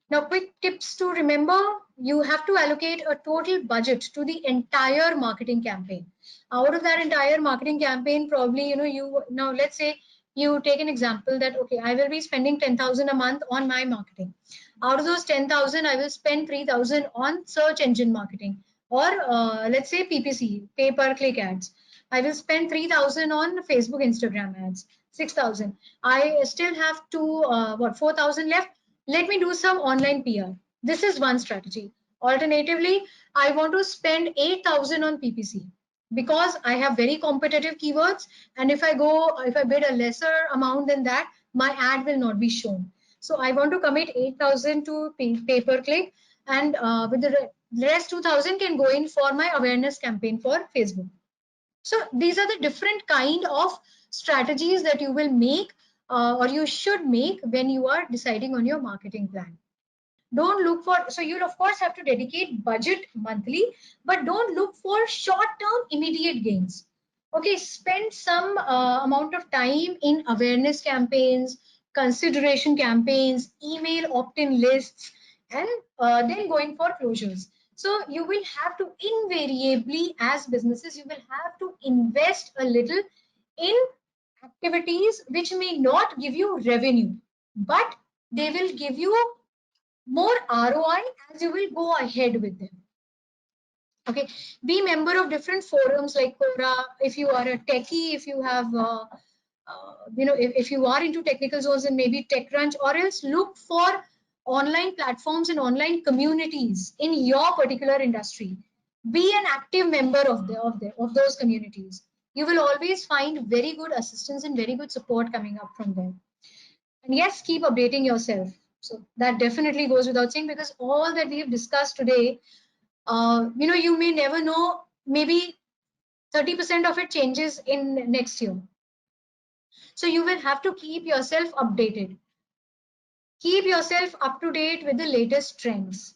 Now, quick tips to remember: you have to allocate a total budget to the entire marketing campaign. Out of that entire marketing campaign, probably, now let's say you take an example that, okay, I will be spending 10,000 a month on my marketing. Out of those 10,000, I will spend 3,000 on search engine marketing, or let's say PPC, pay per click ads. I will spend 3,000 on Facebook, Instagram ads, 6,000. I still have 4,000 left. Let me do some online PR. This is one strategy. Alternatively, I want to spend 8,000 on PPC because I have very competitive keywords. And if I bid a lesser amount than that, my ad will not be shown. So I want to commit 8,000 to pay per click, and with the rest 2,000 can go in for my awareness campaign for Facebook. So these are the different kind of strategies that you will make or you should make when you are deciding on your marketing plan. Don't look for, so you'll of course have to dedicate budget monthly, but don't look for short-term immediate gains. Okay, spend some amount of time in awareness campaigns, consideration campaigns, email opt-in lists, and then going for closures. So you will have to invariably, as businesses, you will have to invest a little in activities which may not give you revenue, but they will give you more ROI as you will go ahead with them. Okay, be member of different forums like Quora. If you are a techie, if you have, if you are into technical zones, and maybe TechCrunch, or else look for online platforms and online communities in your particular industry. Be an active member of those communities. You will always find very good assistance and very good support coming up from them. And yes, keep updating yourself. So that definitely goes without saying, because all that we have discussed today, you may never know, maybe 30% of it changes in next year. So you will have to keep yourself updated. Keep yourself up to date with the latest trends.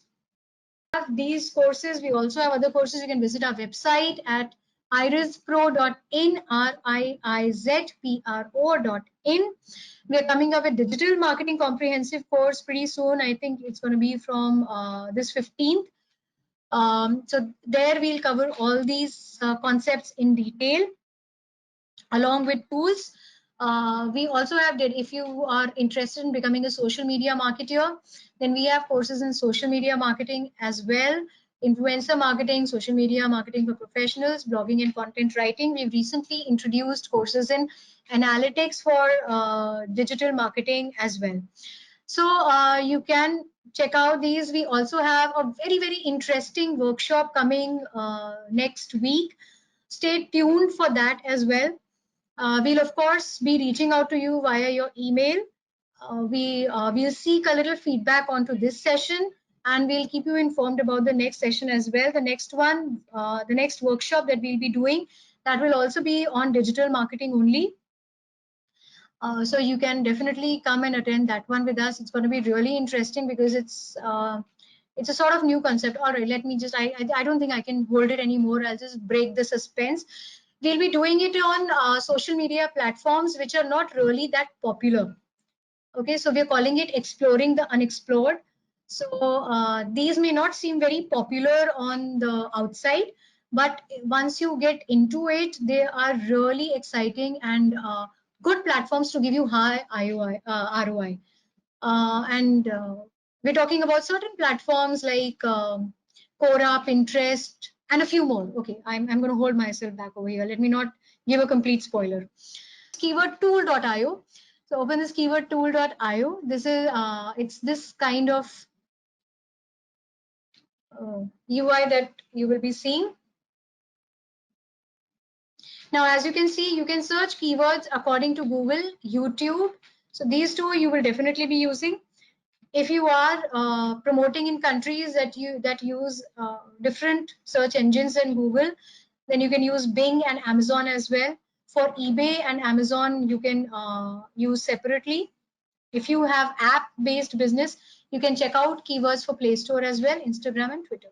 These courses, we also have other courses. You can visit our website at irispro.in, RIIZPRO.in. We are coming up with digital marketing comprehensive course pretty soon. I think it's going to be from this 15th. So there we'll cover all these concepts in detail along with tools. We also have that if you are interested in becoming a social media marketer, then we have courses in social media marketing as well, influencer marketing, social media marketing for professionals, blogging and content writing. We've recently introduced courses in analytics for digital marketing as well. So you can check out these. We also have a very, very interesting workshop coming next week. Stay tuned for that as well. We'll of course be reaching out to you via your email. We'll seek a little feedback onto this session, and we'll keep you informed about the next session as well. The next one, the next workshop that we'll be doing, that will also be on digital marketing only. So you can definitely come and attend that one with us. It's going to be really interesting because it's a sort of new concept. All right, let me just, I don't think I can hold it anymore. I'll just break the suspense. We'll be doing it on social media platforms which are not really that popular. Okay, so we're calling it Exploring the Unexplored. So these may not seem very popular on the outside, but once you get into it, they are really exciting and good platforms to give you high ROI. And we're talking about certain platforms like Quora, Pinterest, and a few more. Okay, I'm going to hold myself back over here. Let me not give a complete spoiler. Keywordtool.io. So open this keywordtool.io. This is it's this kind of UI that you will be seeing. Now, as you can see, you can search keywords according to Google, YouTube. So these two you will definitely be using. If you are promoting in countries that use different search engines than Google, then you can use Bing and Amazon as well. For eBay and Amazon, you can use separately. If you have app-based business, you can check out keywords for Play Store as well, Instagram and Twitter.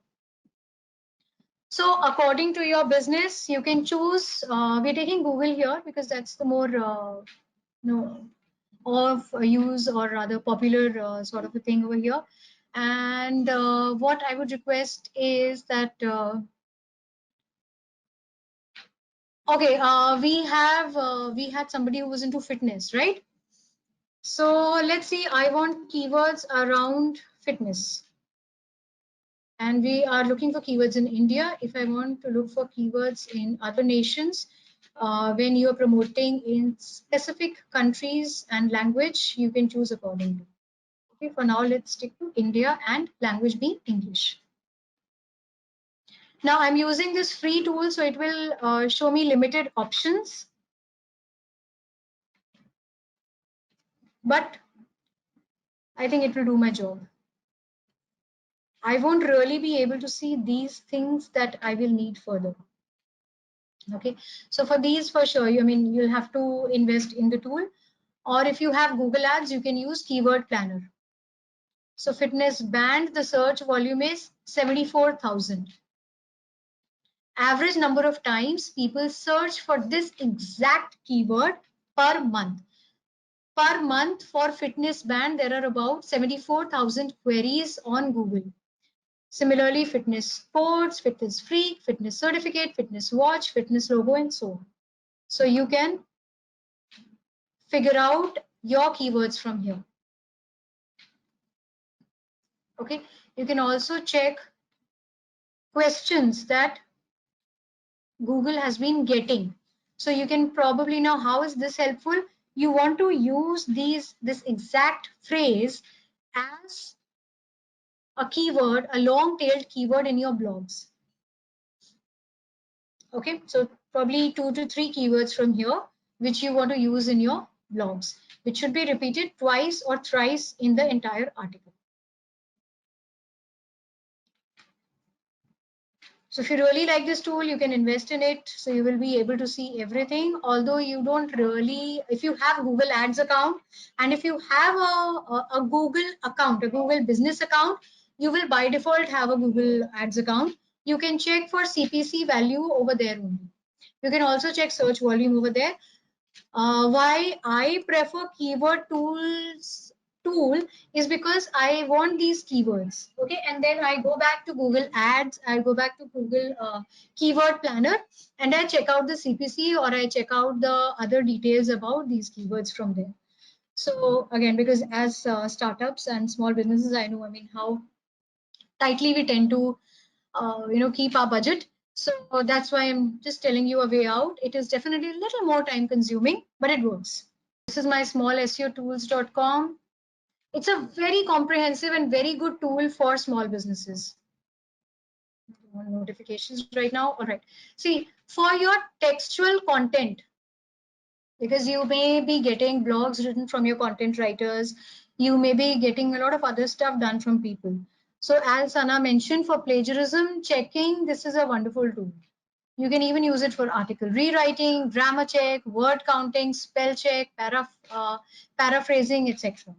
So according to your business, you can choose, we're taking Google here because that's the more of use or rather popular sort of a thing over here. And what I would request is that, okay, we had somebody who was into fitness, right? So let's see, I want keywords around fitness. And we are looking for keywords in India. If I want to look for keywords in other nations, when you are promoting in specific countries and language, you can choose accordingly. Okay, for now, let's stick to India and language being English. Now I'm using this free tool, so it will show me limited options. But I think it will do my job. I won't really be able to see these things that I will need further. Okay, so for these, for sure, I mean, you'll have to invest in the tool. Or if you have Google Ads, you can use Keyword Planner. So fitness band, the search volume is 74,000. Average number of times people search for this exact keyword per month. Per month for fitness band, there are about 74,000 queries on Google. Similarly, fitness sports, fitness freak, fitness certificate, fitness watch, fitness logo, and so on. So you can figure out your keywords from here. Okay, you can also check questions that Google has been getting. So you can probably know, how is this helpful? You want to use this exact phrase as a keyword, a long-tailed keyword in your blogs. Okay, so probably 2 to 3 keywords from here, which you want to use in your blogs, which should be repeated twice or thrice in the entire article. So if you really like this tool, you can invest in it. So you will be able to see everything. Although you don't really, if you have Google Ads account, and if you have a Google account, a Google business account, you will by default have a Google Ads account. You can check for CPC value over there only. You can also check search volume over there. Why I prefer keyword tools tool is because I want these keywords. Okay, and then I go back to Google Ads, I go back to Google Keyword Planner, and I check out the CPC, or I check out the other details about these keywords from there. So again, because as startups and small businesses, I know, I mean, how tightly we tend to keep our budget. So that's why I'm just telling you a way out. It is definitely a little more time consuming, but it works. This is my smallseotools.com. It's a very comprehensive and very good tool for small businesses. Notifications right now. All right. See, for your textual content, because you may be getting blogs written from your content writers, you may be getting a lot of other stuff done from people. So as Sana mentioned, for plagiarism checking, this is a wonderful tool. You can even use it for article rewriting, grammar check, word counting, spell check, paraphrasing, etc.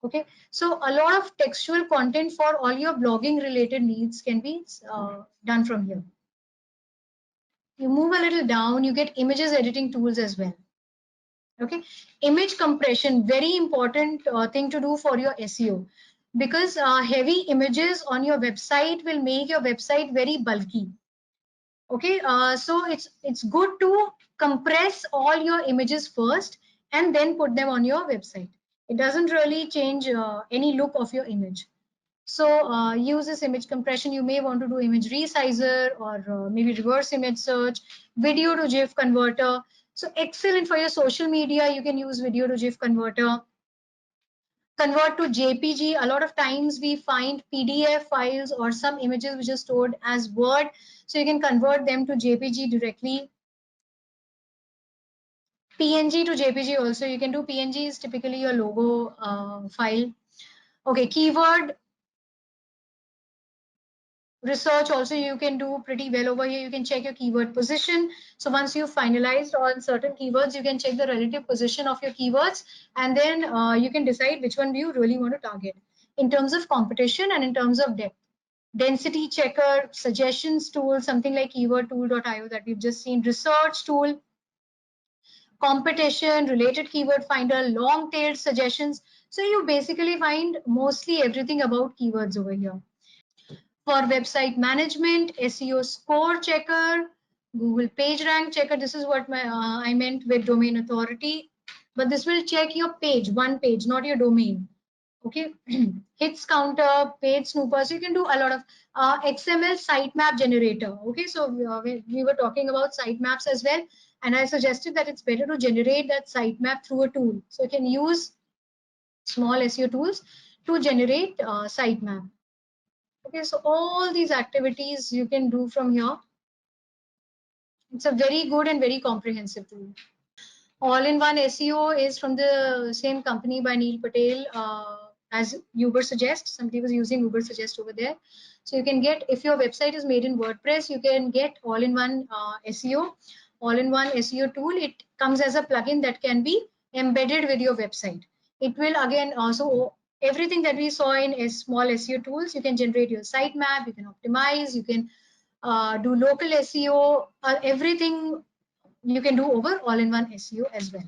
Okay, so a lot of textual content for all your blogging related needs can be done from here. You move a little down, you get images editing tools as well. Okay, image compression, very important thing to do for your SEO, because heavy images on your website will make your website very bulky. Okay, so it's good to compress all your images first and then put them on your website. It doesn't really change any look of your image. So use this image compression. You may want to do image resizer, or maybe reverse image search, video to GIF converter. So excellent for your social media. You can use video to GIF converter. Convert to JPG. A lot of times we find PDF files or some images which are stored as Word. So you can convert them to JPG directly. PNG to JPG also. You can do PNG is typically your logo file. Okay, keyword research also you can do pretty well over here. You can check your keyword position. So once you've finalized on certain keywords, you can check the relative position of your keywords, and then you can decide which one do you really want to target in terms of competition and in terms of depth. Density checker, suggestions tool, something like keywordtool.io that we've just seen, research tool, competition, related keyword finder, long tailed suggestions. So you basically find mostly everything about keywords over here. For website management, SEO score checker, Google page rank checker. This is what I meant with domain authority, but this will check your page, one page, not your domain. Okay, hits counter, page snooper. So you can do a lot of XML sitemap generator. Okay, so we were talking about sitemaps as well, and I suggested that it's better to generate that sitemap through a tool. So you can use small SEO tools to generate sitemap. Okay, so all these activities you can do from here. It's a very good and very comprehensive tool. All-in-one SEO is from the same company by Neil Patel as Ubersuggest. Somebody was using Ubersuggest over there. So you can get, if your website is made in WordPress, you can get all-in-one SEO, all-in-one SEO tool. It comes as a plugin that can be embedded with your website. It will again also, everything that we saw in small SEO tools, you can generate your sitemap, you can optimize, you can do local SEO, everything you can do over all-in-one SEO as well.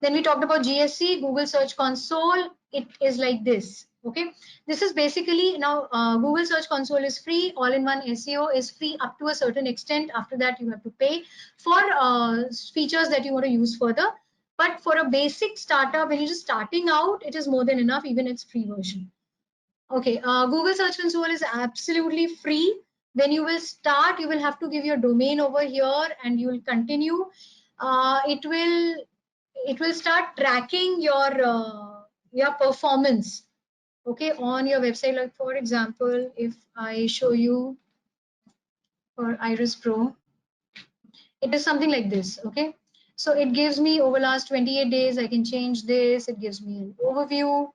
Then we talked about GSC, Google Search Console. It is like this. Okay, this is basically now Google Search Console is free. All-in-one SEO is free up to a certain extent. After that, you have to pay for features that you want to use further. But for a basic startup, when you're just starting out, it is more than enough, even its free version. Okay, Google Search Console is absolutely free. When you will start, you will have to give your domain over here, and you will continue. It will start tracking your performance, okay, on your website. Like for example, if I show you for Iris Pro, it is something like this. Okay, so it gives me over last 28 days. I can change this. It gives me an overview.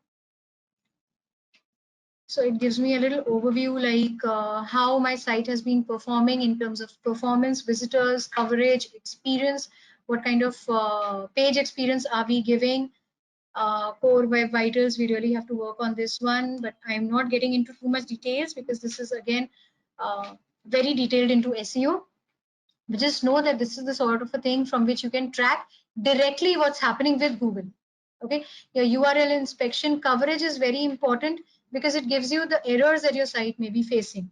So it gives me a little overview like how my site has been performing in terms of performance, visitors, coverage, experience, what kind of page experience are we giving. Core Web Vitals, we really have to work on this one, but I'm not getting into too much details because this is again very detailed into SEO. But just know that this is the sort of a thing from which you can track directly what's happening with Google. Okay, your URL inspection coverage is very important because it gives you the errors that your site may be facing.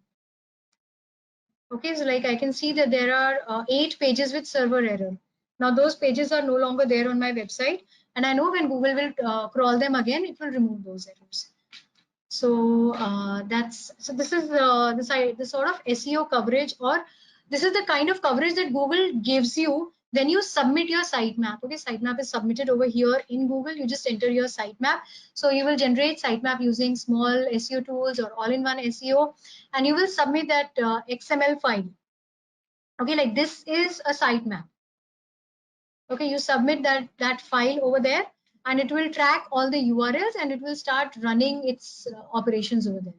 Okay, so like I can see that there are 8 pages with server error. Now those pages are no longer there on my website, and I know when Google will crawl them again, it will remove those errors. So this is the sort of SEO coverage, or this is the kind of coverage that Google gives you when you submit your sitemap. Okay, sitemap is submitted over here in Google. You just enter your sitemap. So you will generate sitemap using small SEO tools or all-in-one SEO, and you will submit that XML file. Okay, like this is a sitemap. Okay, you submit that file over there, and it will track all the URLs, and it will start running its operations over there.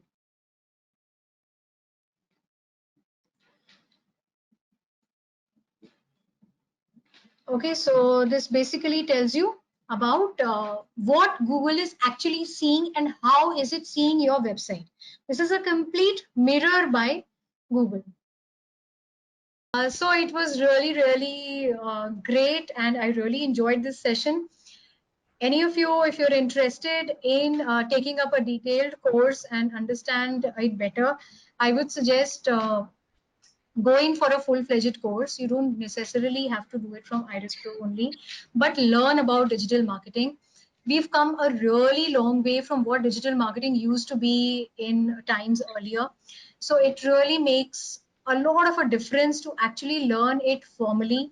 Okay, so this basically tells you about what Google is actually seeing and how is it seeing your website. This is a complete mirror by Google. So it was really great, and I really enjoyed this session. Any of you, if you're interested in taking up a detailed course and understand it better, I would suggest going for a full-fledged course. You don't necessarily have to do it from Iris Pro only, but learn about digital marketing. We've come a really long way from what digital marketing used to be in times earlier. So it really makes a lot of a difference to actually learn it formally.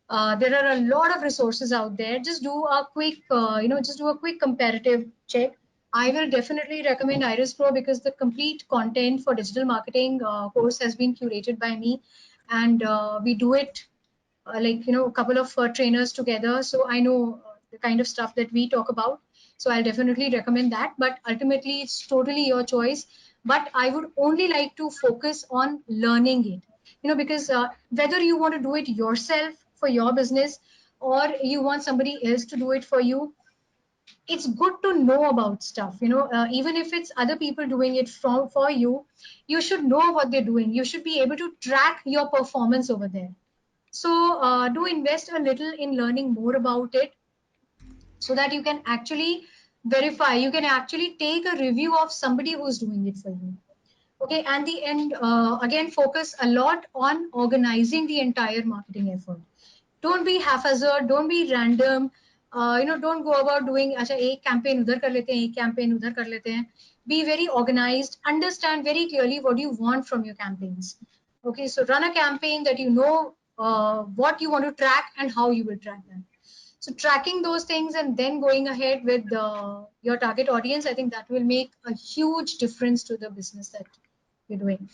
There are a lot of resources out there. Just do a quick, just do a quick comparative check. I will definitely recommend Iris Pro because the complete content for digital marketing course has been curated by me, and we do it a couple of trainers together. So I know the kind of stuff that we talk about. So I'll definitely recommend that. But ultimately, it's totally your choice. But I would only like to focus on learning it. Because whether you want to do it yourself for your business or you want somebody else to do it for you, it's good to know about stuff. Even if it's other people doing it for you, you should know what they're doing. You should be able to track your performance over there. So do invest a little in learning more about it. so that you can actually verify, you can actually take a review of somebody who's doing it for you. Okay, and the end, again, focus a lot on organizing the entire marketing effort. Don't be haphazard, don't be random. Don't go about doing अच्छा एक campaign उधर कर लेते हैं, एक campaign उधर कर लेते हैं. Be very organized, understand very clearly what you want from your campaigns. Okay, so run a campaign that you know what you want to track and how you will track that. So tracking those things and then going ahead with your target audience, I think that will make a huge difference to the business that you're doing.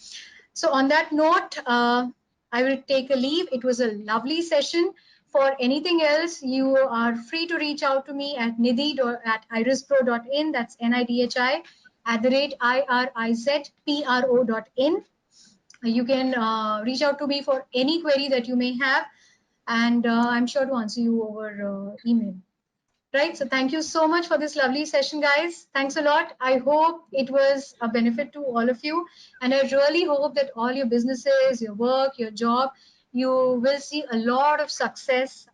So on that note, I will take a leave. It was a lovely session. For anything else, you are free to reach out to me at nidhi@irispro.in. That's NIDHI @IRIZPRO.in. You can reach out to me for any query that you may have, and I'm sure to answer you over email. Right. So thank you so much for this lovely session, guys. Thanks a lot. I hope it was a benefit to all of you. And I really hope that all your businesses, your work, your job, you will see a lot of success